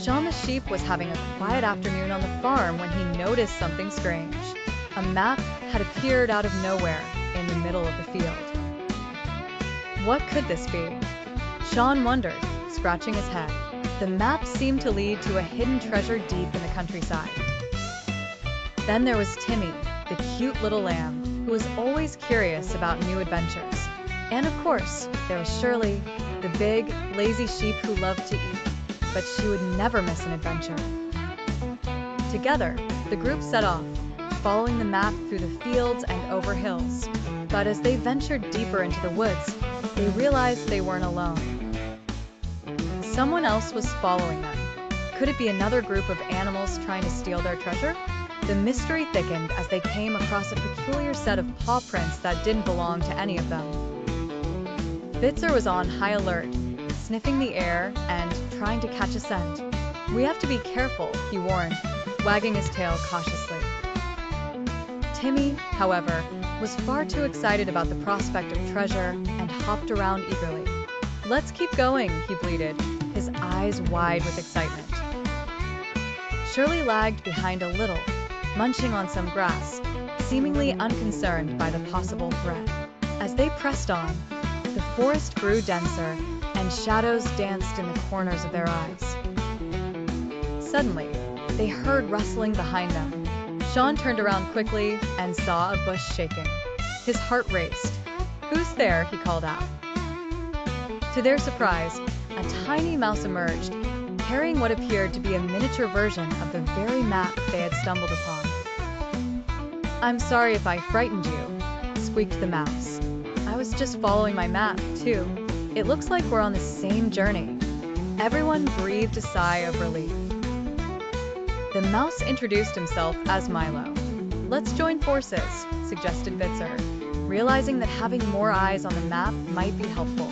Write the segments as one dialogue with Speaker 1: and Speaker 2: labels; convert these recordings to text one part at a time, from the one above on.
Speaker 1: Shaun the Sheep was having a quiet afternoon on the farm when he noticed something strange. A map had appeared out of nowhere in the middle of the field. What could this be? Shaun wondered, scratching his head. The map seemed to lead to a hidden treasure deep in the countryside. Then there was Timmy, the cute little lamb, who was always curious about new adventures. And of course, there was Shirley, the big, lazy sheep who loved to eat, but she would never miss an adventure. Together, the group set off, following the map through the fields and over hills. But as they ventured deeper into the woods, they realized they weren't alone. Someone else was following them. Could it be another group of animals trying to steal their treasure? The mystery thickened as they came across a peculiar set of paw prints that didn't belong to any of them. Bitzer was on high alert, sniffing the air and trying to catch a scent. "We have to be careful," he warned, wagging his tail cautiously. Timmy, however, was far too excited about the prospect of treasure and hopped around eagerly. "Let's keep going," he bleated, his eyes wide with excitement. Shirley lagged behind a little, munching on some grass, seemingly unconcerned by the possible threat. As they pressed on, the forest grew denser, and shadows danced in the corners of their eyes. Suddenly, they heard rustling behind them. Shaun turned around quickly and saw a bush shaking. His heart raced. "Who's there?" he called out. To their surprise, a tiny mouse emerged, carrying what appeared to be a miniature version of the very map they had stumbled upon. "I'm sorry if I frightened you," squeaked the mouse. "I was just following my map, too. It looks like we're on the same journey." Everyone breathed a sigh of relief. The mouse introduced himself as Milo. "Let's join forces," suggested Bitzer, realizing that having more eyes on the map might be helpful.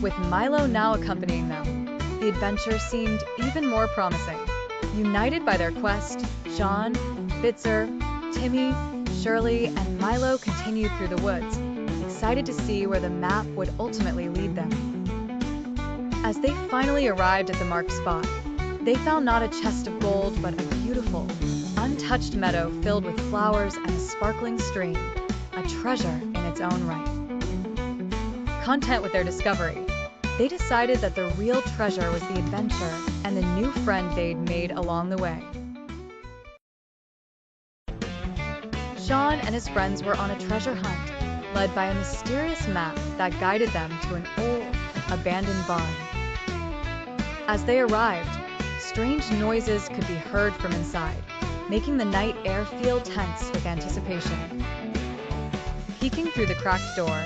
Speaker 1: With Milo now accompanying them, the adventure seemed even more promising. United by their quest, Shaun, Bitzer, Timmy, Shirley, and Milo continued through the woods, excited to see where the map would ultimately lead them. As they finally arrived at the marked spot, they found not a chest of gold, but a beautiful, untouched meadow filled with flowers and a sparkling stream, a treasure in its own right. Content with their discovery, they decided that the real treasure was the adventure and the new friend they'd made along the way. Shaun and his friends were on a treasure hunt, led by a mysterious map that guided them to an old, abandoned barn. As they arrived, strange noises could be heard from inside, making the night air feel tense with anticipation. Peeking through the cracked door,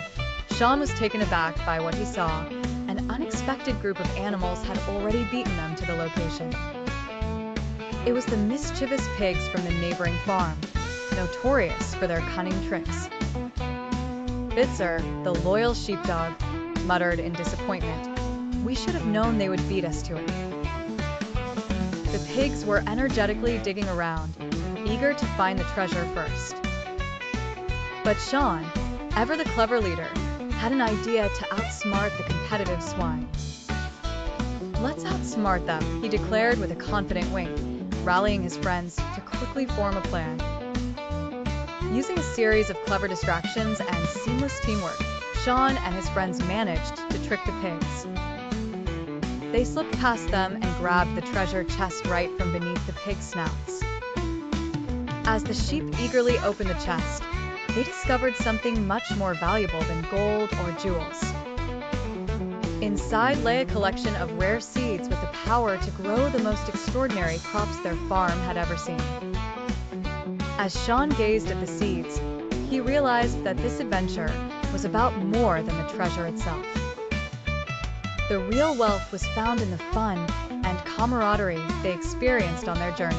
Speaker 1: Shaun was taken aback by what he saw. An unexpected group of animals had already beaten them to the location. It was the mischievous pigs from the neighboring farm, notorious for their cunning tricks. Bitzer, the loyal sheepdog, muttered in disappointment, "We should have known they would beat us to it." The pigs were energetically digging around, eager to find the treasure first. But Shaun, ever the clever leader, had an idea to outsmart the competitive swine. "Let's outsmart them," he declared with a confident wink, rallying his friends to quickly form a plan. Using a series of clever distractions and seamless teamwork, Shaun and his friends managed to trick the pigs. They slipped past them and grabbed the treasure chest right from beneath the pigs' snouts. As the sheep eagerly opened the chest, they discovered something much more valuable than gold or jewels. Inside lay a collection of rare seeds with the power to grow the most extraordinary crops their farm had ever seen. As Shaun gazed at the seeds, he realized that this adventure was about more than the treasure itself. The real wealth was found in the fun and camaraderie they experienced on their journey.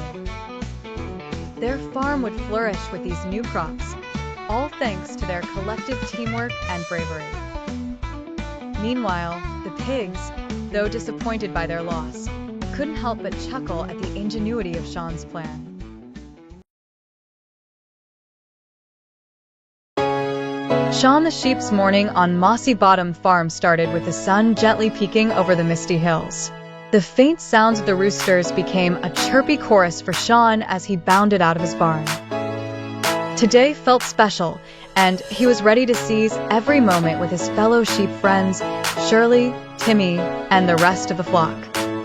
Speaker 1: Their farm would flourish with these new crops, all thanks to their collective teamwork and bravery. Meanwhile, the pigs, though disappointed by their loss, couldn't help but chuckle at the ingenuity of Shaun's plan. Shaun the Sheep's morning on Mossy Bottom Farm started with the sun gently peeking over the misty hills. The faint sounds of the roosters became a chirpy chorus for Shaun as he bounded out of his barn. Today felt special, and he was ready to seize every moment with his fellow sheep friends, Shirley, Timmy, and the rest of the flock.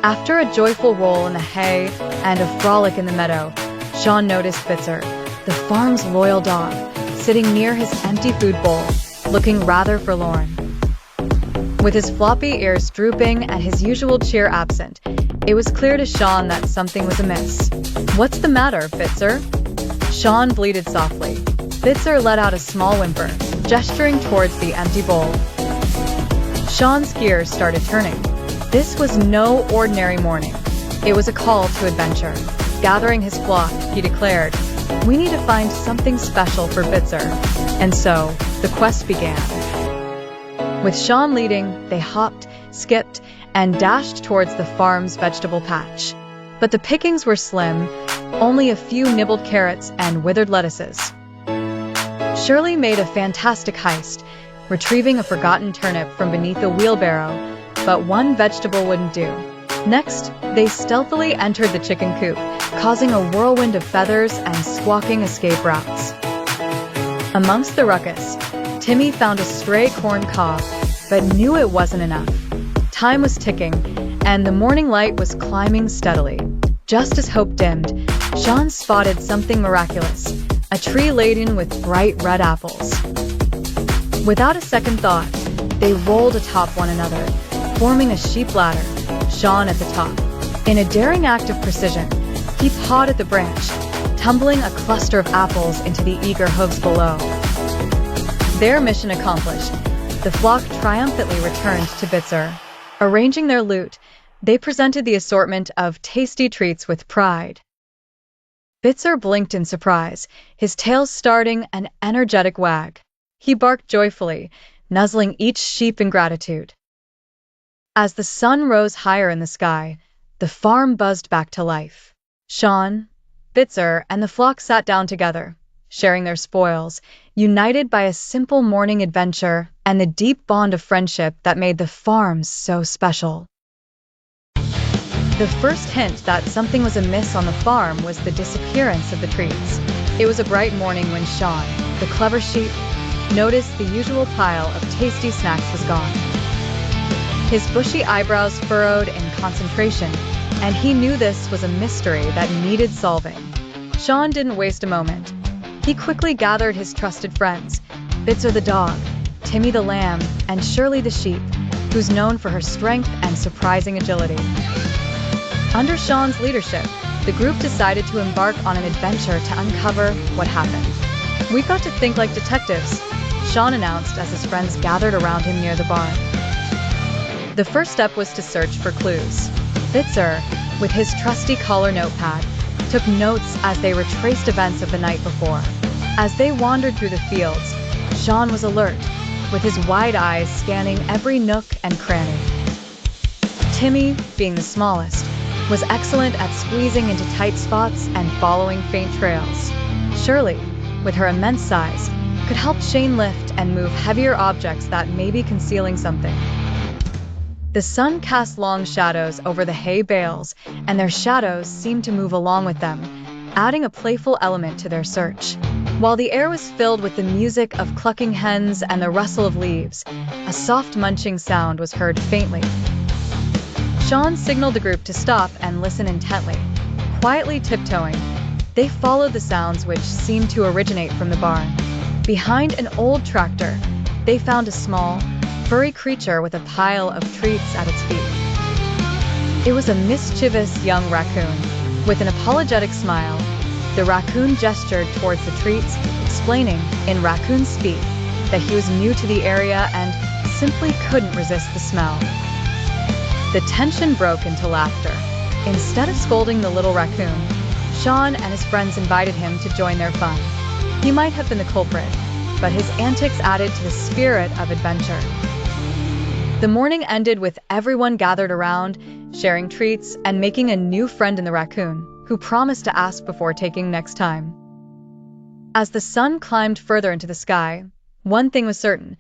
Speaker 1: After a joyful roll in the hay and a frolic in the meadow, Shaun noticed Bitzer, the farm's loyal dog, sitting near his empty food bowl, looking rather forlorn. With his floppy ears drooping and his usual cheer absent, it was clear to Shaun that something was amiss. "What's the matter, Bitzer?" Shaun bleated softly. Bitzer let out a small whimper, gesturing towards the empty bowl. Shaun's gears started turning. This was no ordinary morning. It was a call to adventure. Gathering his flock, he declared, "We need to find something special for Bitzer." And so, the quest began. With Shaun leading, they hopped, skipped, and dashed towards the farm's vegetable patch. But the pickings were slim, only a few nibbled carrots and withered lettuces. Shirley made a fantastic heist, retrieving a forgotten turnip from beneath a wheelbarrow, but one vegetable wouldn't do. Next, they stealthily entered the chicken coop, causing a whirlwind of feathers and squawking escape routes. Amongst the ruckus, Timmy found a stray corn cob, but knew it wasn't enough. Time was ticking, and the morning light was climbing steadily. Just as hope dimmed, Shaun spotted something miraculous, a tree laden with bright red apples. Without a second thought, they rolled atop one another, forming a sheep ladder, Shaun at the top. In a daring act of precision, he pawed at the branch, tumbling a cluster of apples into the eager hooves below. Their mission accomplished, the flock triumphantly returned to Bitzer. Arranging their loot, they presented the assortment of tasty treats with pride. Bitzer blinked in surprise, his tail starting an energetic wag. He barked joyfully, nuzzling each sheep in gratitude. As the sun rose higher in the sky, the farm buzzed back to life. Shaun, Bitzer, and the flock sat down together, sharing their spoils, united by a simple morning adventure and the deep bond of friendship that made the farm so special. The first hint that something was amiss on the farm was the disappearance of the treats. It was a bright morning when Shaun, the clever sheep, noticed the usual pile of tasty snacks was gone. His bushy eyebrows furrowed in concentration, and he knew this was a mystery that needed solving. Shaun didn't waste a moment. He quickly gathered his trusted friends, Bitzer the dog, Timmy the lamb, and Shirley the sheep, who's known for her strength and surprising agility. Under Shaun's leadership, the group decided to embark on an adventure to uncover what happened. "We've got to think like detectives," Shaun announced as his friends gathered around him near the barn. The first step was to search for clues. Bitzer, with his trusty collar notepad, took notes as they retraced events of the night before. As they wandered through the fields, Shaun was alert, with his wide eyes scanning every nook and cranny. Timmy, being the smallest, was excellent at squeezing into tight spots and following faint trails. Shirley, with her immense size, could help Shane lift and move heavier objects that may be concealing something. The sun cast long shadows over the hay bales, and their shadows seemed to move along with them, adding a playful element to their search. While the air was filled with the music of clucking hens and the rustle of leaves, a soft munching sound was heard faintly. Shaun signaled the group to stop and listen intently. Quietly tiptoeing, they followed the sounds which seemed to originate from the barn. Behind an old tractor, they found a small, furry creature with a pile of treats at its feet. It was a mischievous young raccoon. With an apologetic smile, the raccoon gestured towards the treats, explaining, in raccoon speak, that he was new to the area and simply couldn't resist the smell. The tension broke into laughter. Instead of scolding the little raccoon, Shaun and his friends invited him to join their fun. He might have been the culprit, but his antics added to the spirit of adventure. The morning ended with everyone gathered around, sharing treats and making a new friend in the raccoon, who promised to ask before taking next time. As the sun climbed further into the sky, one thing was certain: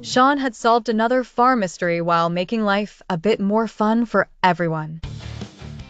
Speaker 1: Shaun had solved another farm mystery while making life a bit more fun for everyone.